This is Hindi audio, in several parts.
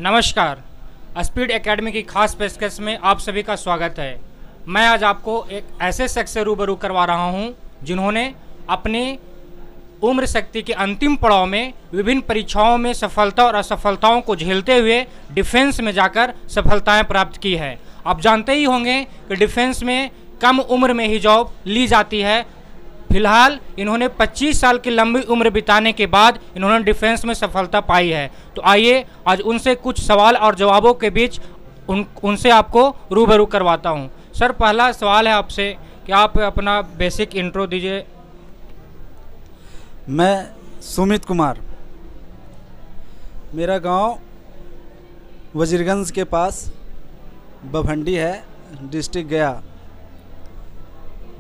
नमस्कार। स्पीड एकेडमी की खास पेशकश में आप सभी का स्वागत है। मैं आज आपको एक ऐसे शख्स से रूबरू करवा रहा हूं जिन्होंने अपनी उम्र शक्ति के अंतिम पड़ाव में विभिन्न परीक्षाओं में सफलता और असफलताओं को झेलते हुए डिफेंस में जाकर सफलताएं प्राप्त की है। आप जानते ही होंगे कि डिफेंस में कम उम्र में ही जॉब ली जाती है। फिलहाल इन्होंने 25 साल की लंबी उम्र बिताने के बाद इन्होंने डिफेंस में सफलता पाई है। तो आइए आज उनसे कुछ सवाल और जवाबों के बीच उनसे आपको रूबरू करवाता हूं। सर, पहला सवाल है आपसे कि आप अपना बेसिक इंट्रो दीजिए। मैं सुमित कुमार, मेरा गांव वजीरगंज के पास बभंडी है, डिस्ट्रिक्ट गया।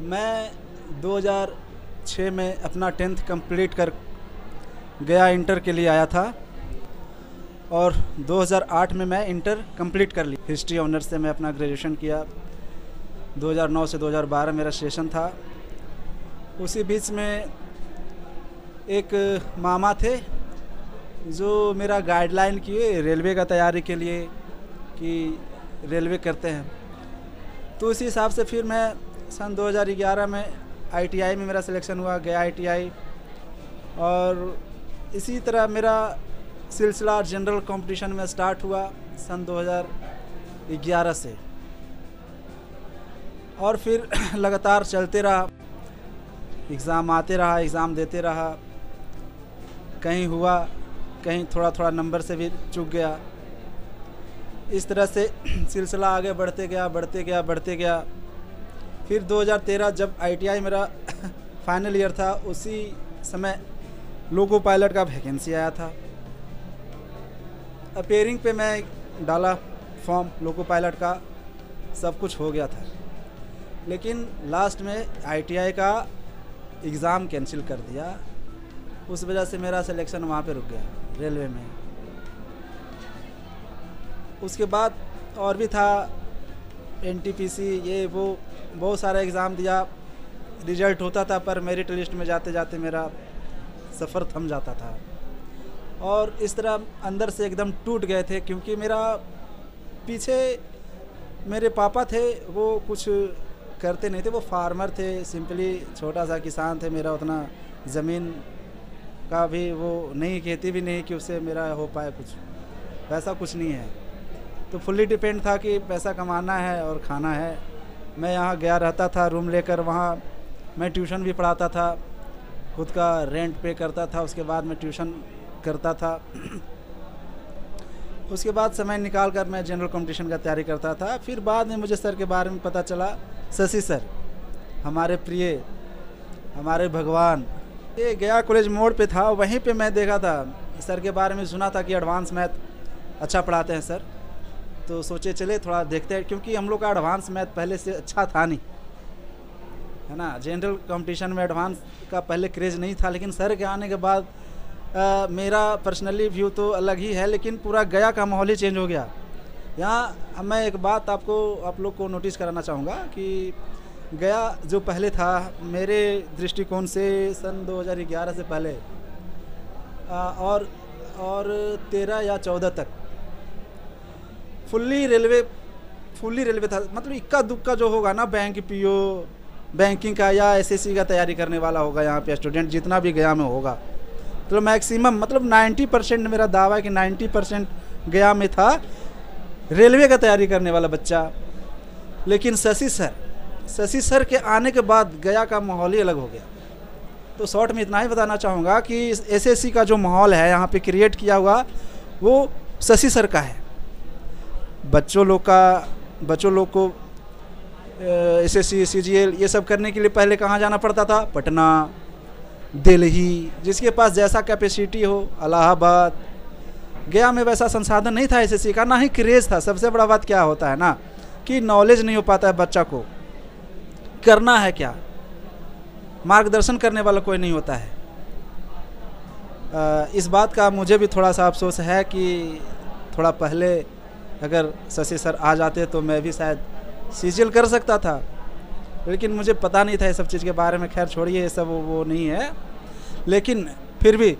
मैं 2006 में अपना 10th कंप्लीट कर गया इंटर के लिए आया था और 2008 में मैं इंटर कंप्लीट कर ली। हिस्ट्री ऑनर्स से मैं अपना ग्रेजुएशन किया। 2009 से 2012 मेरा सेशन था। उसी बीच में एक मामा थे जो मेरा गाइडलाइन किए रेलवे का तैयारी के लिए कि रेलवे करते हैं। तो उसी हिसाब से फिर मैं सन 2011 में ITI में मेरा सिलेक्शन हुआ, गया ITI। और इसी तरह मेरा सिलसिला जनरल कंपटीशन में स्टार्ट हुआ सन 2011 से और फिर लगातार चलते रहा। एग्ज़ाम आते रहा, एग्ज़ाम देते रहा। कहीं हुआ, कहीं थोड़ा थोड़ा नंबर से भी चूक गया। इस तरह से सिलसिला आगे बढ़ते गया। फिर 2013 जब ITI मेरा फाइनल ईयर था, उसी समय लोको पायलट का वैकेंसी आया था। अपेयरिंग पे मैं डाला फॉर्म लोको पायलट का, सब कुछ हो गया था। लेकिन लास्ट में ITI का एग्ज़ाम कैंसिल कर दिया। उस वजह से मेरा सिलेक्शन वहाँ पे रुक गया रेलवे में। उसके बाद और भी था NTPC, ये वो बहुत सारा एग्ज़ाम दिया। रिजल्ट होता था पर मेरिट लिस्ट में जाते जाते मेरा सफ़र थम जाता था और इस तरह अंदर से एकदम टूट गए थे। क्योंकि मेरा पीछे मेरे पापा थे, वो कुछ करते नहीं थे, वो फार्मर थे, सिंपली छोटा सा किसान थे। मेरा उतना ज़मीन का भी वो नहीं, खेती भी नहीं कि उससे मेरा हो पाए कुछ, वैसा कुछ नहीं है। तो फुल्ली डिपेंड था कि पैसा कमाना है और खाना है। मैं यहाँ गया रहता था रूम लेकर, वहाँ मैं ट्यूशन भी पढ़ाता था, खुद का रेंट पे करता था, उसके बाद मैं ट्यूशन करता था। उसके बाद समय निकाल कर मैं जनरल कंपटीशन का तैयारी करता था। फिर बाद में मुझे सर के बारे में पता चला। शशि सर, हमारे प्रिय, हमारे भगवान, ये गया कॉलेज मोड़ पे था, वहीं पे मैं देखा था। सर के बारे में सुना था कि एडवांस मैथ अच्छा पढ़ाते हैं सर। तो सोचे चले थोड़ा देखते हैं, क्योंकि हम लोग का एडवांस मैथ पहले से अच्छा था नहीं, है ना। जनरल कंपटीशन में एडवांस का पहले क्रेज़ नहीं था। लेकिन सर के आने के बाद मेरा पर्सनली व्यू तो अलग ही है, लेकिन पूरा गया का माहौल ही चेंज हो गया। यहाँ मैं एक बात आप लोग को नोटिस कराना चाहूँगा कि गया जो पहले था, मेरे दृष्टिकोण से सन 2011 से पहले और 13 या 14 तक फुल्ली रेलवे था। मतलब इक्का दुक्का जो होगा ना, बैंक PO, बैंकिंग का या SSC का तैयारी करने वाला होगा यहाँ पे स्टूडेंट, जितना भी गया में होगा। तो मैक्सिमम मतलब 90% मेरा दावा है कि 90% गया में था रेलवे का तैयारी करने वाला बच्चा। लेकिन शशि सर के आने के बाद गया का माहौल ही अलग हो गया। तो शॉर्ट में इतना ही बताना चाहूँगा कि SSC का जो माहौल है यहाँ पे क्रिएट किया हुआ, वो शशि सर का है। बच्चों लोग को SSC CGL ये सब करने के लिए पहले कहाँ जाना पड़ता था? पटना, दिल्ली, जिसके पास जैसा कैपेसिटी हो, इलाहाबाद। गया में वैसा संसाधन नहीं था SSC का, ना ही क्रेज़ था। सबसे बड़ा बात क्या होता है ना कि नॉलेज नहीं हो पाता है बच्चा को, करना है क्या, मार्गदर्शन करने वाला कोई नहीं होता है। इस बात का मुझे भी थोड़ा सा अफसोस है कि थोड़ा पहले अगर शशि सर आ जाते तो मैं भी शायद CGL कर सकता था। लेकिन मुझे पता नहीं था ये सब चीज़ के बारे में। खैर छोड़िए, ये सब वो नहीं है। लेकिन फिर भी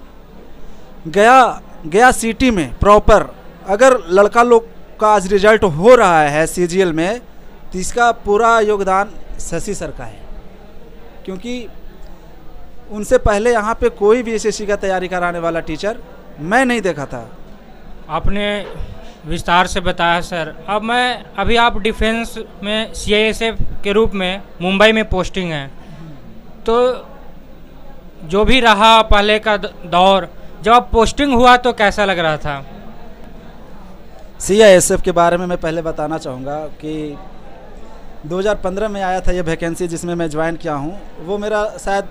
गया सिटी में प्रॉपर अगर लड़का लोग का आज रिजल्ट हो रहा है सीजीएल में, तो इसका पूरा योगदान शशि सर का है, क्योंकि उनसे पहले यहाँ पे कोई भी एसएससी का तैयारी कराने वाला टीचर मैं नहीं देखा था। आपने विस्तार से बताया सर। अब अभी आप डिफेंस में सीआईएसएफ के रूप में मुंबई में पोस्टिंग है, तो जो भी रहा पहले का दौर, जब आप पोस्टिंग हुआ तो कैसा लग रहा था? सीआईएसएफ के बारे में मैं पहले बताना चाहूँगा कि 2015 में आया था ये वैकेंसी जिसमें मैं ज्वाइन किया हूँ। वो मेरा शायद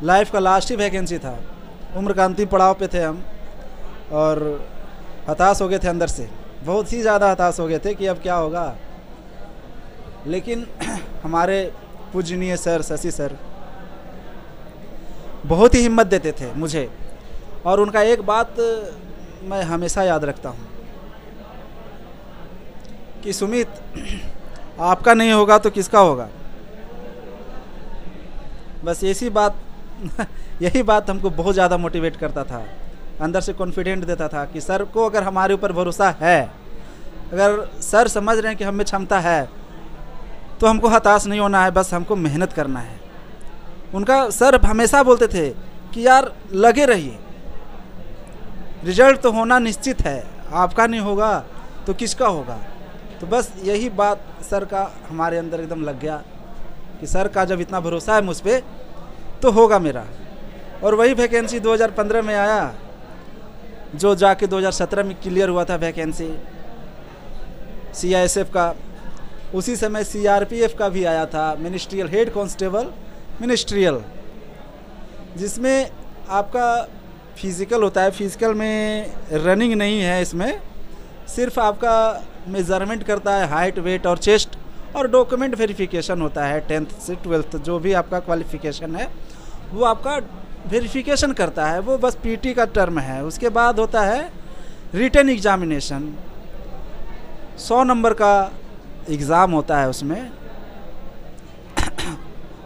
लाइफ का लास्ट ही वैकेंसी था। उम्र का अंतिम पड़ाव पे थे हम और हताश हो गए थे अंदर से, बहुत ही ज़्यादा हताश हो गए थे कि अब क्या होगा। लेकिन हमारे पूजनीय सर शशि सर बहुत ही हिम्मत देते थे मुझे, और उनका एक बात मैं हमेशा याद रखता हूँ कि सुमित, आपका नहीं होगा तो किसका होगा। बस यही बात हमको बहुत ज़्यादा मोटिवेट करता था, अंदर से कॉन्फिडेंट देता था कि सर को अगर हमारे ऊपर भरोसा है, अगर सर समझ रहे हैं कि हम में क्षमता है, तो हमको हताश नहीं होना है, बस हमको मेहनत करना है। उनका सर हमेशा बोलते थे कि यार लगे रहिए, रिजल्ट तो होना निश्चित है, आपका नहीं होगा तो किसका होगा। तो बस यही बात सर का हमारे अंदर एकदम लग गया कि सर का जब इतना भरोसा है मुझ पर तो होगा मेरा। और वही वैकेंसी 2015 में आया, जो जाके 2017 में क्लियर हुआ था वैकेंसी सीआईएसएफ का। उसी समय सीआरपीएफ का भी आया था, मिनिस्ट्रियल हेड कांस्टेबल मिनिस्ट्रियल, जिसमें आपका फिज़िकल होता है। फिज़िकल में रनिंग नहीं है, इसमें सिर्फ आपका मेज़रमेंट करता है हाइट, वेट और चेस्ट, और डॉक्यूमेंट वेरिफिकेशन होता है। 10th से 12th जो भी आपका क्वालिफ़िकेशन है वो आपका वेरिफिकेशन करता है, वो बस पीटी का टर्म है। उसके बाद होता है रिटन एग्जामिनेशन, 100 नंबर का एग्ज़ाम होता है। उसमें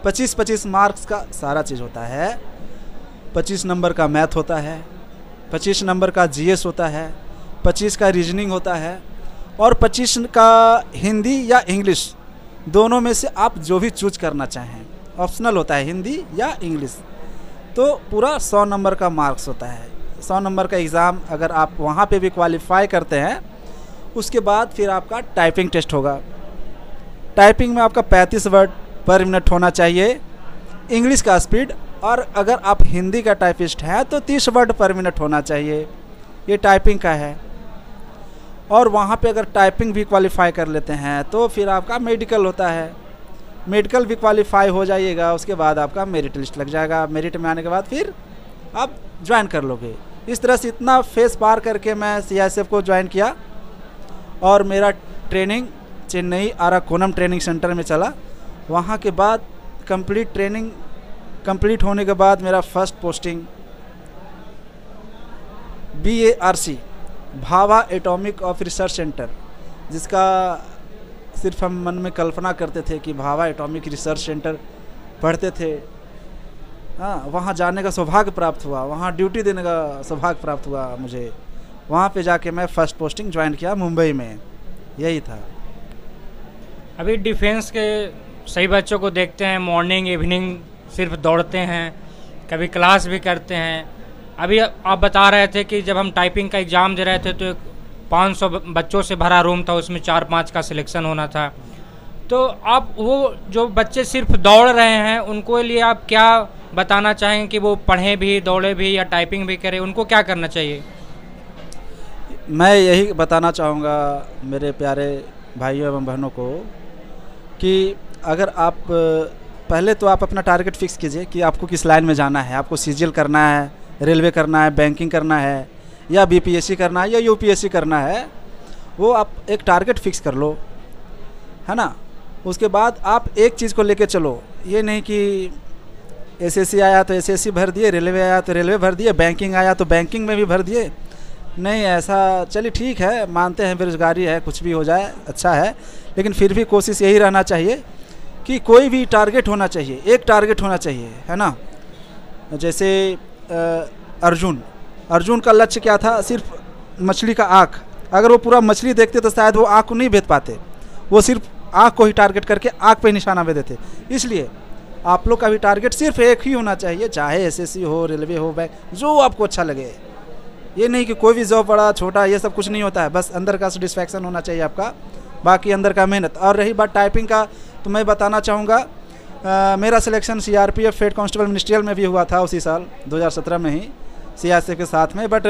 25-25 मार्क्स का सारा चीज़ होता है। 25 नंबर का मैथ होता है, 25 नंबर का जीएस होता है, 25 का रीजनिंग होता है, और 25 का हिंदी या इंग्लिश, दोनों में से आप जो भी चूज करना चाहें। ऑप्शनल होता है हिंदी या इंग्लिश। तो पूरा 100 नंबर का मार्क्स होता है। 100 नंबर का एग्ज़ाम अगर आप वहाँ पे भी क्वालिफाई करते हैं, उसके बाद फिर आपका टाइपिंग टेस्ट होगा। टाइपिंग में आपका 35 वर्ड पर मिनट होना चाहिए इंग्लिश का स्पीड, और अगर आप हिंदी का टाइपिस्ट हैं तो 30 वर्ड पर मिनट होना चाहिए। ये टाइपिंग का है। और वहाँ पे अगर टाइपिंग भी क्वालिफाई कर लेते हैं तो फिर आपका मेडिकल होता है। मेडिकल भी क्वालिफाई हो जाइएगा, उसके बाद आपका मेरिट लिस्ट लग जाएगा। मेरिट में आने के बाद फिर आप ज्वाइन कर लोगे। इस तरह से इतना फेस पार करके मैं सीआईएसएफ को ज्वाइन किया, और मेरा ट्रेनिंग चेन्नई आराकोनम ट्रेनिंग सेंटर में चला। वहाँ के बाद कंप्लीट ट्रेनिंग कंप्लीट होने के बाद मेरा first posting BARC Bhabha atomic of research centre, जिसका सिर्फ हम मन में कल्पना करते थे कि भाभा एटॉमिक रिसर्च सेंटर पढ़ते थे। हाँ, वहाँ जाने का सौभाग्य प्राप्त हुआ, वहाँ ड्यूटी देने का सौभाग्य प्राप्त हुआ मुझे। वहाँ पे जाके मैं फ़र्स्ट पोस्टिंग ज्वाइन किया मुंबई में। यही था। अभी डिफेंस के सही बच्चों को देखते हैं, मॉर्निंग इवनिंग सिर्फ दौड़ते हैं, कभी क्लास भी करते हैं। अभी आप बता रहे थे कि जब हम टाइपिंग का एग्ज़ाम दे रहे थे तो 500 बच्चों से भरा रूम था, उसमें 4-5 का सिलेक्शन होना था। तो आप वो जो बच्चे सिर्फ दौड़ रहे हैं उनको लिए आप क्या बताना चाहेंगे कि वो पढ़ें भी, दौड़े भी या टाइपिंग भी करें, उनको क्या करना चाहिए? मैं यही बताना चाहूँगा मेरे प्यारे भाइयों एवं बहनों को कि अगर आप पहले तो आप अपना टारगेट फिक्स कीजिए कि आपको किस लाइन में जाना है। आपको सीजीएल करना है, रेलवे करना है, बैंकिंग करना है, या बीपीएससी करना है, या यूपीएससी करना है। वो आप एक टारगेट फिक्स कर लो, है ना। उसके बाद आप एक चीज़ को लेके चलो। ये नहीं कि एसएससी आया तो एसएससी भर दिए, रेलवे आया तो रेलवे भर दिए, बैंकिंग आया तो बैंकिंग में भी भर दिए। नहीं, ऐसा चलिए ठीक है, मानते हैं बेरोजगारी है, कुछ भी हो जाए अच्छा है, लेकिन फिर भी कोशिश यही रहना चाहिए कि कोई भी टारगेट होना चाहिए, एक टारगेट होना चाहिए, है ना। जैसे अर्जुन का लक्ष्य क्या था? सिर्फ मछली का आँख, अगर वो पूरा मछली देखते तो शायद वो आँख को नहीं भेद पाते, वो सिर्फ आँख को ही टारगेट करके आँख पे निशाना दे देते। इसलिए आप लोग का भी टारगेट सिर्फ एक ही होना चाहिए, चाहे एसएससी हो, रेलवे हो, बैंक, जो आपको अच्छा लगे। ये नहीं कि कोई भी जॉब बड़ा छोटा ये सब कुछ नहीं होता है, बस अंदर का सेटिस्फैक्शन होना चाहिए आपका, बाकी अंदर का मेहनत। और रही बात टाइपिंग का, तो मैं बताना चाहूँगा मेरा selection CRPF head constable ministerial में भी हुआ था उसी साल 2017 में ही सीआईएसएफ के साथ में। बट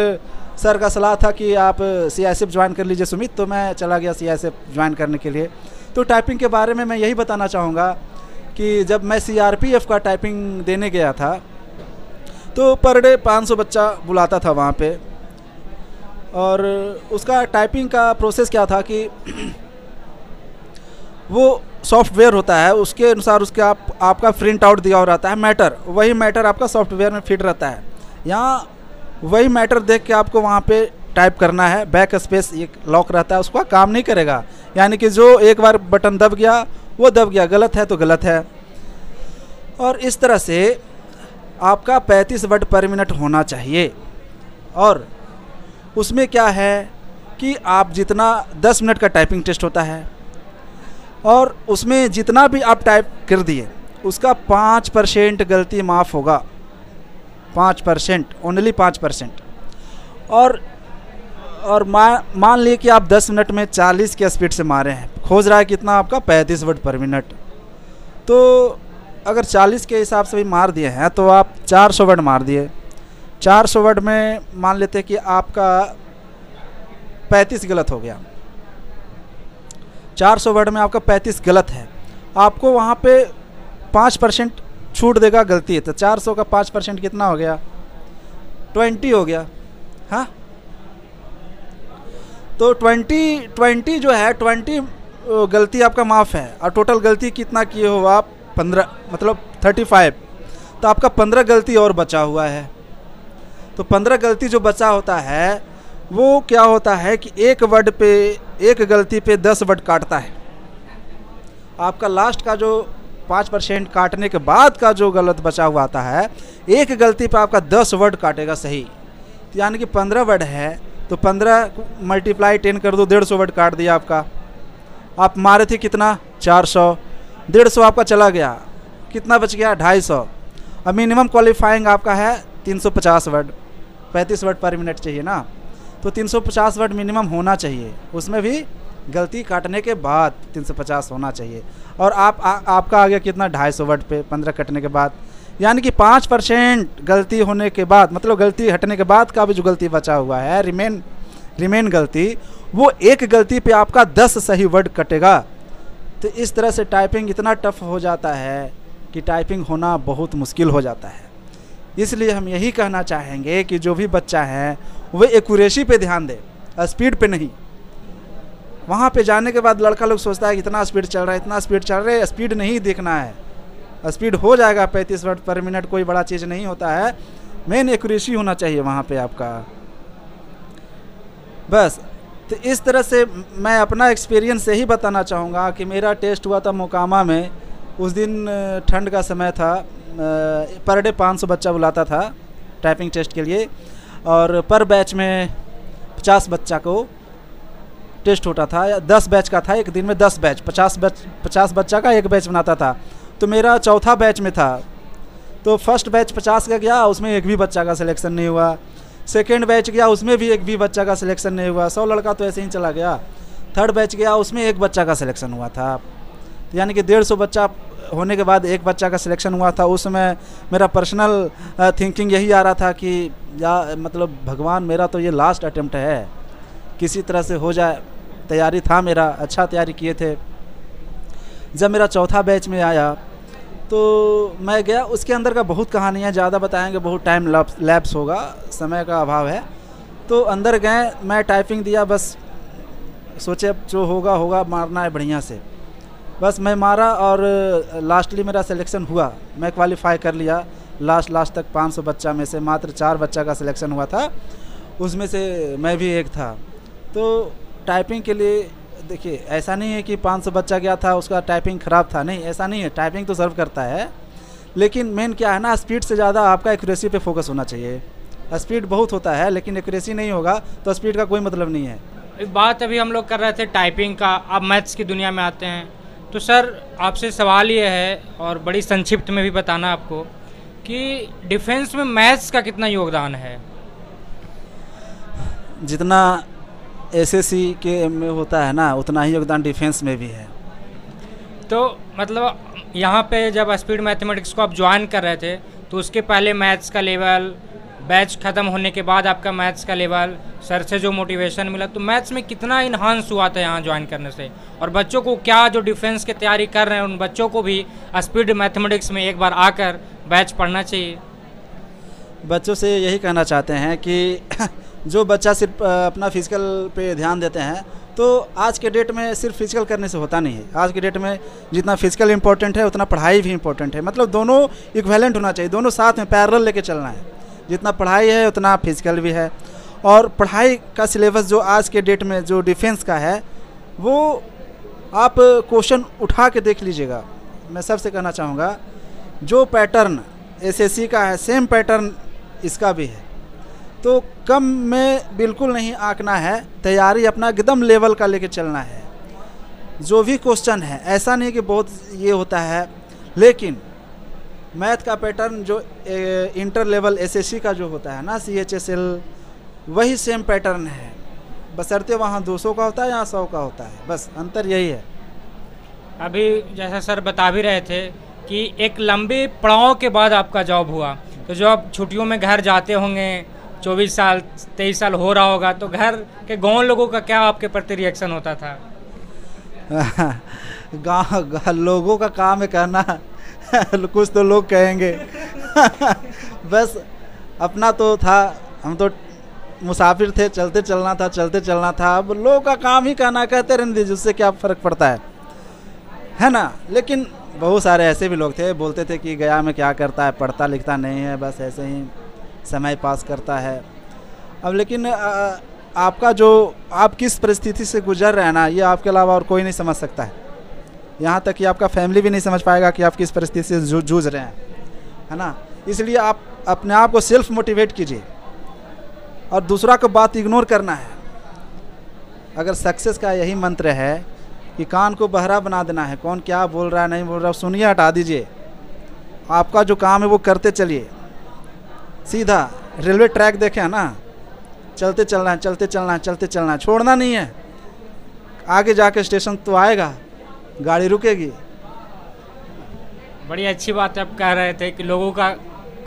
सर का सलाह था कि आप सीआईएसएफ ज्वाइन कर लीजिए सुमित, तो मैं चला गया सीआईएसएफ ज्वाइन करने के लिए। तो टाइपिंग के बारे में मैं यही बताना चाहूँगा कि जब मैं सीआरपीएफ का टाइपिंग देने गया था तो पर डे 500 बच्चा बुलाता था वहाँ पे, और उसका टाइपिंग का प्रोसेस क्या था कि वो सॉफ्टवेयर होता है, उसके अनुसार उसके आपका प्रिंट आउट दिया हो रहता है मैटर, वही मैटर आपका सॉफ्टवेयर में फिट रहता है। यहाँ वही मैटर देख के आपको वहाँ पे टाइप करना है, बैक स्पेस एक लॉक रहता है, उसका काम नहीं करेगा। यानी कि जो एक बार बटन दब गया वो दब गया, गलत है तो गलत है। और इस तरह से आपका 35 वर्ड पर मिनट होना चाहिए। और उसमें क्या है कि आप जितना 10 मिनट का टाइपिंग टेस्ट होता है, और उसमें जितना भी आप टाइप कर दिए उसका 5% गलती माफ़ होगा, 5%, ओनली 5%। और मान लिए कि आप 10 मिनट में 40 के स्पीड से मारे हैं, खोज रहा है कितना आपका 35 वर्ड पर मिनट। तो अगर 40 के हिसाब से भी मार दिए हैं तो आप 400 वर्ड मार दिए। 400 वर्ड में मान लेते कि आपका 35 गलत हो गया, 400 वर्ड में आपका 35 गलत है, आपको वहाँ पे 5% छूट देगा गलती है। तो 400 का 5% कितना हो गया, 20 हो गया। हाँ, तो 20 जो है 20 गलती आपका माफ़ है, और टोटल गलती कितना किए हो आप 15, मतलब 35, तो आपका 15 गलती और बचा हुआ है। तो 15 गलती जो बचा होता है वो क्या होता है कि एक वर्ड पे, एक गलती पे 10 वर्ड काटता है। आपका लास्ट का जो 5% काटने के बाद का जो गलत बचा हुआ आता है, एक गलती पे आपका 10 वर्ड काटेगा सही। तो यानी कि 15 वर्ड है तो 15 मल्टीप्लाई 10 कर दो, 150 वर्ड काट दिया आपका। आप मारे थे कितना, 400, 150 आपका चला गया, कितना बच गया, 250। और मिनिमम क्वालिफाइंग आपका है 350 वर्ड, 35 वर्ड पर मिनट चाहिए ना, तो 350 वर्ड मिनिमम होना चाहिए, उसमें भी गलती काटने के बाद 350 होना चाहिए। और आपका आ गया कितना, 250 वर्ड पे 15 कटने के बाद। यानी कि 5% गलती होने के बाद, मतलब गलती हटने के बाद का भी जो गलती बचा हुआ है, रिमेन गलती, वो एक गलती पे आपका 10 सही वर्ड कटेगा। तो इस तरह से टाइपिंग इतना टफ हो जाता है कि टाइपिंग होना बहुत मुश्किल हो जाता है। इसलिए हम यही कहना चाहेंगे कि जो भी बच्चा है वो एक्यूरेसी पे ध्यान दे, स्पीड पे नहीं। वहाँ पे जाने के बाद लड़का लोग सोचता है कि इतना स्पीड चल रहा है, इतना स्पीड चल रहा है, स्पीड नहीं देखना है, स्पीड हो जाएगा 35 वर्ड पर मिनट, कोई बड़ा चीज़ नहीं होता है। मेन एक्यूरेसी होना चाहिए वहाँ पे आपका, बस। तो इस तरह से मैं अपना एक्सपीरियंस यही बताना चाहूँगा कि मेरा टेस्ट हुआ था मोकामा में। उस दिन ठंड का समय था, पर डे 500 बच्चा बुलाता था टाइपिंग टेस्ट के लिए, और पर बैच में 50 बच्चा को टेस्ट होता था, 10 बैच का था, एक दिन में 10 बैच, 50 बच्चा का एक बैच बनाता था। तो मेरा चौथा बैच में था, तो फर्स्ट बैच 50 का गया, उसमें एक भी बच्चा का सिलेक्शन नहीं हुआ। सेकेंड बैच गया, उसमें भी एक भी बच्चा का सिलेक्शन नहीं हुआ, 100 लड़का तो ऐसे ही चला गया। थर्ड बैच गया, उसमें एक बच्चा का सिलेक्शन हुआ था। तो यानी कि 150 बच्चा होने के बाद एक बच्चा का सिलेक्शन हुआ था। उस समय मेरा पर्सनल थिंकिंग यही आ रहा था कि या मतलब भगवान, मेरा तो ये लास्ट अटेम्प्ट है, किसी तरह से हो जाए। तैयारी था मेरा, अच्छा तैयारी किए थे। जब मेरा चौथा बैच में आया तो मैं गया, उसके अंदर का बहुत कहानियाँ ज़्यादा बताएंगे, बहुत टाइम लैप्स होगा, समय का अभाव है। तो अंदर गए, मैं टाइपिंग दिया, बस सोचे अब जो होगा होगा, मारना है बढ़िया से। बस मैं मारा और लास्टली मेरा सिलेक्शन हुआ, मैं क्वालिफाई कर लिया। लास्ट तक 500 बच्चा में से मात्र 4 बच्चा का सिलेक्शन हुआ था, उसमें से मैं भी एक था। तो टाइपिंग के लिए देखिए, ऐसा नहीं है कि 500 बच्चा गया था उसका टाइपिंग ख़राब था, नहीं, ऐसा नहीं है। टाइपिंग तो सर्व करता है, लेकिन मेन क्या है ना, स्पीड से ज़्यादा आपका एक्यूरेसी पे फोकस होना चाहिए। स्पीड बहुत होता है लेकिन एक्यूरेसी नहीं होगा तो स्पीड का कोई मतलब नहीं है। बात अभी हम लोग कर रहे थे टाइपिंग का, अब मैथ्स की दुनिया में आते हैं। तो सर आपसे सवाल ये है, और बड़ी संक्षिप्त में भी बताना आपको, कि डिफेंस में मैथ्स का कितना योगदान है? जितना एसएससी के में होता है ना, उतना ही योगदान डिफेंस में भी है। तो मतलब यहाँ पे जब स्पीड मैथमेटिक्स को आप ज्वाइन कर रहे थे, तो उसके पहले मैथ्स का लेवल, बैच ख़त्म होने के बाद आपका मैथ्स का लेवल, सर से जो मोटिवेशन मिला, तो मैथ्स में कितना इन्हांस हुआ था यहाँ ज्वाइन करने से? और बच्चों को क्या, जो डिफेंस की तैयारी कर रहे हैं, उन बच्चों को भी स्पीड मैथमेटिक्स में एक बार आकर बैच पढ़ना चाहिए। बच्चों से यही कहना चाहते हैं कि जो बच्चा सिर्फ अपना फिजिकल पे ध्यान देते हैं, तो आज के डेट में सिर्फ फिजिकल करने से होता नहीं है। आज के डेट में जितना फिजिकल इम्पोर्टेंट है, उतना पढ़ाई भी इम्पोर्टेंट है। मतलब दोनों इक्विवेलेंट होना चाहिए, दोनों साथ में पैरेलल लेके चलना है। जितना पढ़ाई है उतना फिजिकल भी है। और पढ़ाई का सिलेबस जो आज के डेट में जो डिफेंस का है, वो आप क्वेश्चन उठा के देख लीजिएगा। मैं सबसे कहना चाहूँगा, जो पैटर्न एसएससी का है, सेम पैटर्न इसका भी है। तो कम में बिल्कुल नहीं आंकना है, तैयारी अपना एकदम लेवल का लेके चलना है। जो भी क्वेश्चन है, ऐसा नहीं कि बहुत ये होता है, लेकिन मैथ का पैटर्न जो इंटर लेवल एसएससी का जो होता है ना, CHSL, वही सेम पैटर्न है। बशर्ते वहाँ 200 का होता है, यहाँ 100 का होता है, बस अंतर यही है। अभी जैसा सर बता भी रहे थे कि एक लंबे पड़ाव के बाद आपका जॉब हुआ, तो जो आप छुट्टियों में घर जाते होंगे, 24 साल 23 साल हो रहा होगा, तो घर के गाँव लोगों का क्या आपके प्रति रिएक्शन होता था? गाँव लोगों का काम है कहना, कुछ तो लोग कहेंगे। बस अपना तो था, हम तो मुसाफिर थे, चलते चलना था, चलते चलना था। अब लोगों का काम ही कहना, कहते रहने दीजिए, उससे क्या फ़र्क पड़ता है ना। लेकिन बहुत सारे ऐसे भी लोग थे, बोलते थे कि गया में क्या करता है, पढ़ता लिखता नहीं है, बस ऐसे ही समय पास करता है। अब लेकिन आपका जो आप किस परिस्थिति से गुजर रहे हैं ना, ये आपके अलावा और कोई नहीं समझ सकता है। यहाँ तक कि आपका फैमिली भी नहीं समझ पाएगा कि आप किस परिस्थिति से जूझ रहे हैं, है ना। इसलिए आप अपने आप को सेल्फ मोटिवेट कीजिए, और दूसरा को बात इग्नोर करना है। अगर सक्सेस का यही मंत्र है कि कान को बहरा बना देना है, कौन क्या बोल रहा है नहीं बोल रहा है सुनिए, हटा दीजिए। आपका जो काम है वो करते चलिए। सीधा रेलवे ट्रैक देखें ना, चलते चलना है, चलते चलना है, चलते चलना है, छोड़ना नहीं है। आगे जाके स्टेशन तो आएगा, गाड़ी रुकेगी। बड़ी अच्छी बात आप कह रहे थे कि लोगों का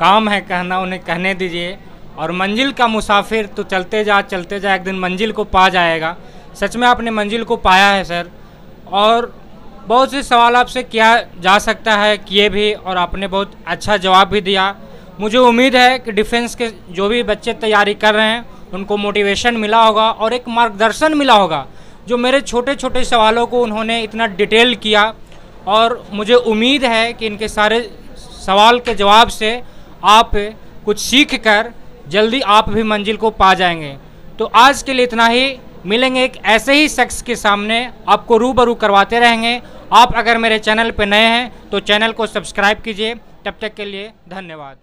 काम है कहना, उन्हें कहने दीजिए। और मंजिल का मुसाफिर तो चलते जा, एक दिन मंजिल को पा जाएगा। सच में आपने मंजिल को पाया है सर। और बहुत से सवाल आपसे किया जा सकता है, किए भी, और आपने बहुत अच्छा जवाब भी दिया। मुझे उम्मीद है कि डिफेंस के जो भी बच्चे तैयारी कर रहे हैं, उनको मोटिवेशन मिला होगा और एक मार्गदर्शन मिला होगा। जो मेरे छोटे छोटे सवालों को उन्होंने इतना डिटेल किया, और मुझे उम्मीद है कि इनके सारे सवाल के जवाब से आप कुछ सीख कर जल्दी आप भी मंजिल को पा जाएंगे। तो आज के लिए इतना ही। मिलेंगे एक ऐसे ही शख्स के सामने, आपको रूबरू करवाते रहेंगे। आप अगर मेरे चैनल पर नए हैं तो चैनल को सब्सक्राइब कीजिए। तब तक के लिए धन्यवाद।